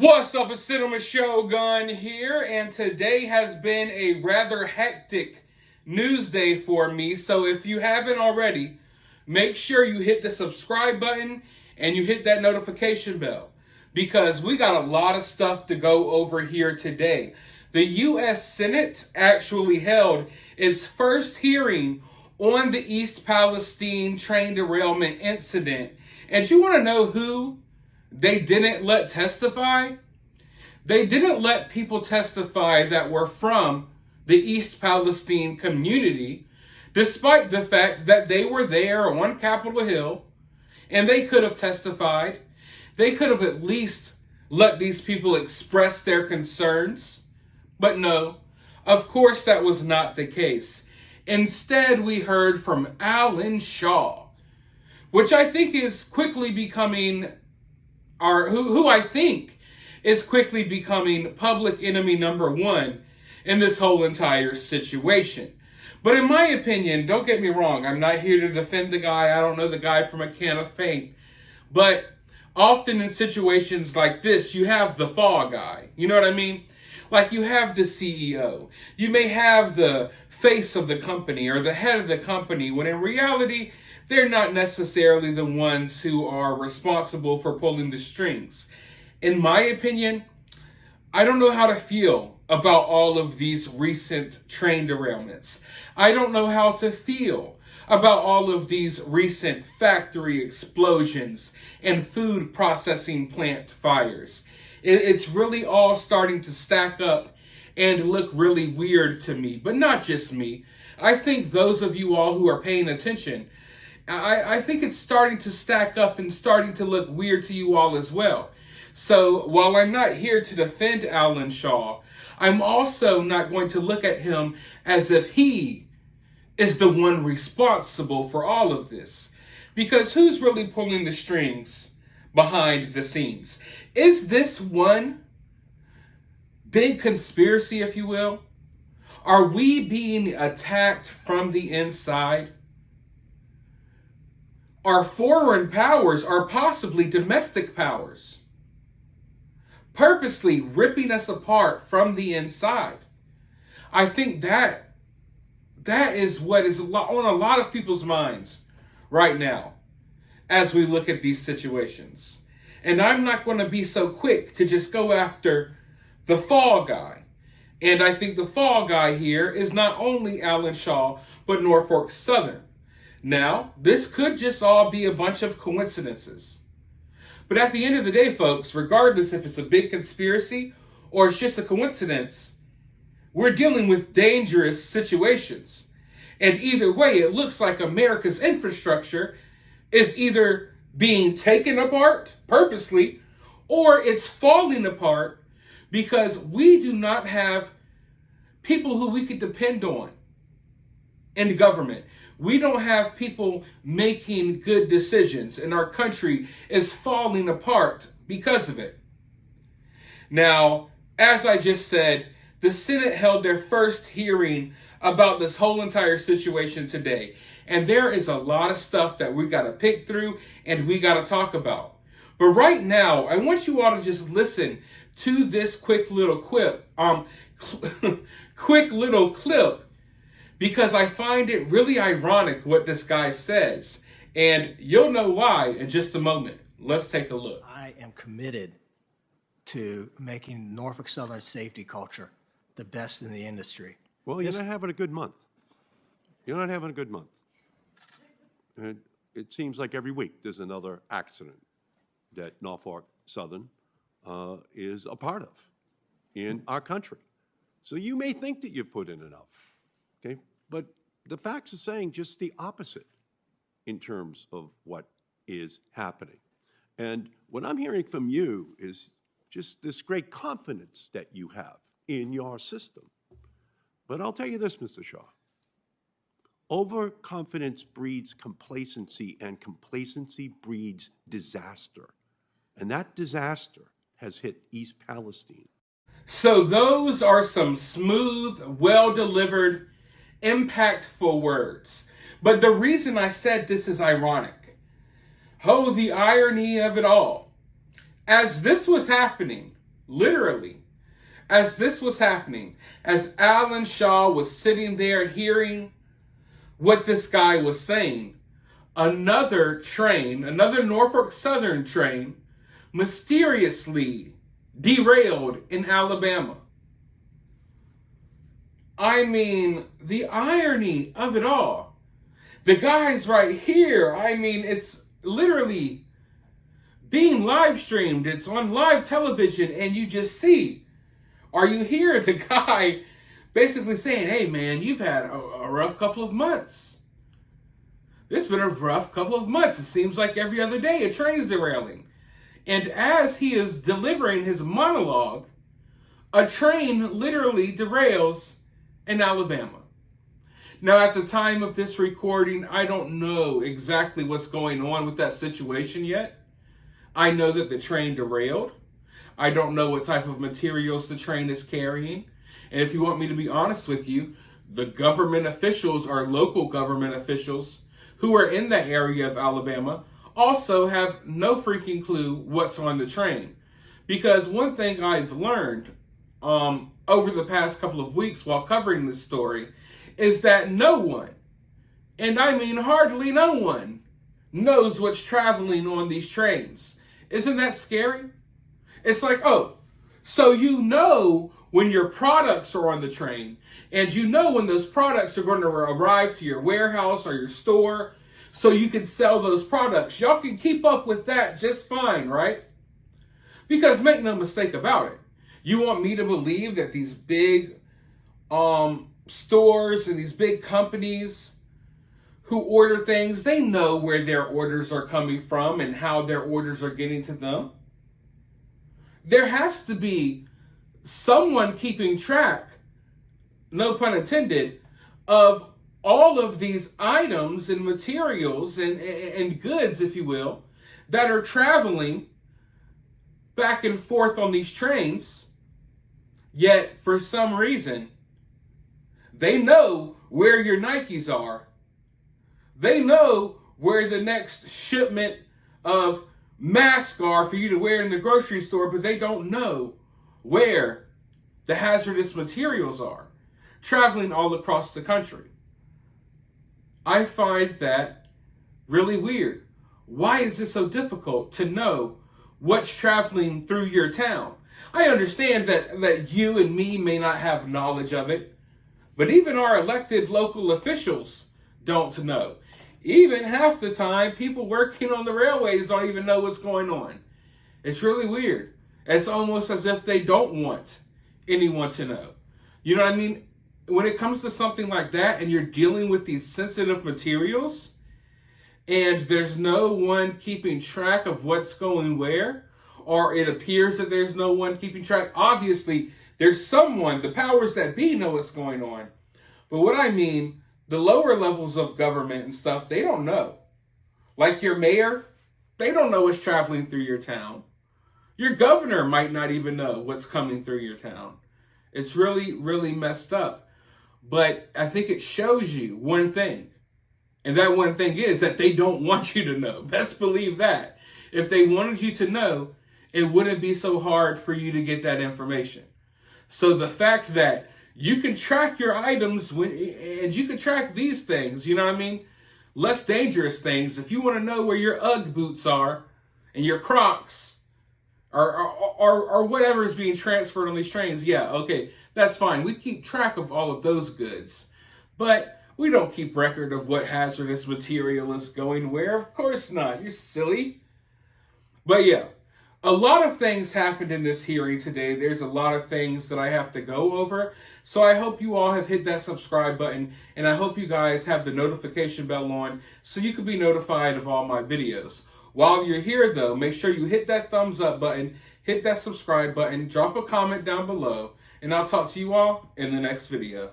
What's up, it's Cinema Shogun here, and today has been a rather hectic news day for me, so if you haven't already, make sure you hit the subscribe button and you hit that notification bell, because we got a lot of stuff to go over here today. The U.S. Senate actually held its first hearing on the East Palestine train derailment incident, and you want to know who they didn't let testify? They didn't let people testify that were from the East Palestine community, despite the fact that they were there on Capitol Hill and they could have testified. They could have at least let these people express their concerns. But no, of course that was not the case. Instead, we heard from Alan Shaw, which I think is quickly becoming who I think is quickly becoming public enemy number one in this whole entire situation. But in my opinion, don't get me wrong, I'm not here to defend the guy. I don't know the guy from a can of paint. But often in situations like this, you have the fall guy. You know what I mean? Like, you have the CEO. You may have the face of the company or the head of the company, when in reality, they're not necessarily the ones who are responsible for pulling the strings. In my opinion, I don't know how to feel about all of these recent train derailments. I don't know how to feel about all of these recent factory explosions and food processing plant fires. It's really all starting to stack up and look really weird to me, but not just me. I think those of you all who are paying attention, I think it's starting to stack up and starting to look weird to you all as well. So while I'm not here to defend Alan Shaw, I'm also not going to look at him as if he is the one responsible for all of this. Because who's really pulling the strings behind the scenes? Is this one big conspiracy, if you will? Are we being attacked from the inside? Are foreign powers, or possibly domestic powers, purposely ripping us apart from the inside? I think that is what is on a lot of people's minds right now as we look at these situations. And I'm not going to be so quick to just go after the fall guy. And I think the fall guy here is not only Alan Shaw, but Norfolk Southern. Now, this could just all be a bunch of coincidences. But at the end of the day, folks, regardless if it's a big conspiracy or it's just a coincidence, we're dealing with dangerous situations. And either way, it looks like America's infrastructure is either being taken apart purposely, or it's falling apart because we do not have people who we could depend on in the government. We don't have people making good decisions, and our country is falling apart because of it. Now, as I just said, the Senate held their first hearing about this whole entire situation today. And there is a lot of stuff that we got to pick through and we got to talk about. But right now, I want you all to just listen to this quick little clip, because I find it really ironic what this guy says. And you'll know why in just a moment. Let's take a look. I am committed to making Norfolk Southern safety culture the best in the industry. Well, you're not having a good month. You're not having a good month. And it seems like every week there's another accident that Norfolk Southern is a part of in our country. So you may think that you've put in enough, okay? But the facts are saying just the opposite in terms of what is happening. And what I'm hearing from you is just this great confidence that you have in your system. But I'll tell you this, Mr. Shaw. Overconfidence breeds complacency, and complacency breeds disaster. And that disaster has hit East Palestine. So those are some smooth, well-delivered, impactful words. But the reason I said this is ironic. Oh, the irony of it all. As this was happening, literally, as this was happening, as Alan Shaw was sitting there hearing what this guy was saying, another train, another Norfolk Southern train, mysteriously derailed in Alabama. I mean, the irony of it all. The guy's right here. I mean, it's literally being live streamed. It's on live television, and you just see, or you hear the guy basically saying, hey man, you've had a rough couple of months. It's been a rough couple of months. It seems like every other day a train's derailing. And as he is delivering his monologue, a train literally derails in Alabama. Now, at the time of this recording, I don't know exactly what's going on with that situation yet. I know that the train derailed. I don't know what type of materials the train is carrying. And if you want me to be honest with you, the government officials or local government officials who are in that area of Alabama also have no freaking clue what's on the train. Because one thing I've learned over the past couple of weeks while covering this story is that no one, and I mean hardly no one, knows what's traveling on these trains. Isn't that scary? It's like, oh, so you know when your products are on the train, and you know when those products are going to arrive to your warehouse or your store, so you can sell those products. Y'all can keep up with that just fine, right? Because make no mistake about it, you want me to believe that these big stores and these big companies who order things, they know where their orders are coming from and how their orders are getting to them? There has to be someone keeping track, no pun intended, of all of these items and materials and goods, if you will, that are traveling back and forth on these trains. Yet, for some reason, they know where your Nikes are. They know where the next shipment of masks are for you to wear in the grocery store, but they don't know where the hazardous materials are traveling all across the country. I find that really weird. Why is it so difficult to know what's traveling through your town? I understand that you and me may not have knowledge of it, but even our elected local officials don't know. Even half the time, people working on the railways don't even know what's going on. It's really weird. It's almost as if they don't want anyone to know. You know what I mean? When it comes to something like that and you're dealing with these sensitive materials and there's no one keeping track of what's going where, or it appears that there's no one keeping track, obviously there's someone, the powers that be know what's going on. But what I mean, the lower levels of government and stuff, they don't know. Like your mayor, they don't know what's traveling through your town. Your governor might not even know what's coming through your town. It's really, really messed up. But I think it shows you one thing. And that one thing is that they don't want you to know. Best believe that. If they wanted you to know, it wouldn't be so hard for you to get that information. So the fact that you can track your items and you can track these things, you know what I mean? Less dangerous things. If you want to know where your UGG boots are and your Crocs or whatever is being transferred on these trains, yeah, okay, that's fine. We keep track of all of those goods. But we don't keep record of what hazardous material is going where. Of course not. You're silly. But yeah, a lot of things happened in this hearing today. There's a lot of things that I have to go over. So I hope you all have hit that subscribe button, and I hope you guys have the notification bell on so you can be notified of all my videos. While you're here though, make sure you hit that thumbs up button, hit that subscribe button, drop a comment down below, and I'll talk to you all in the next video.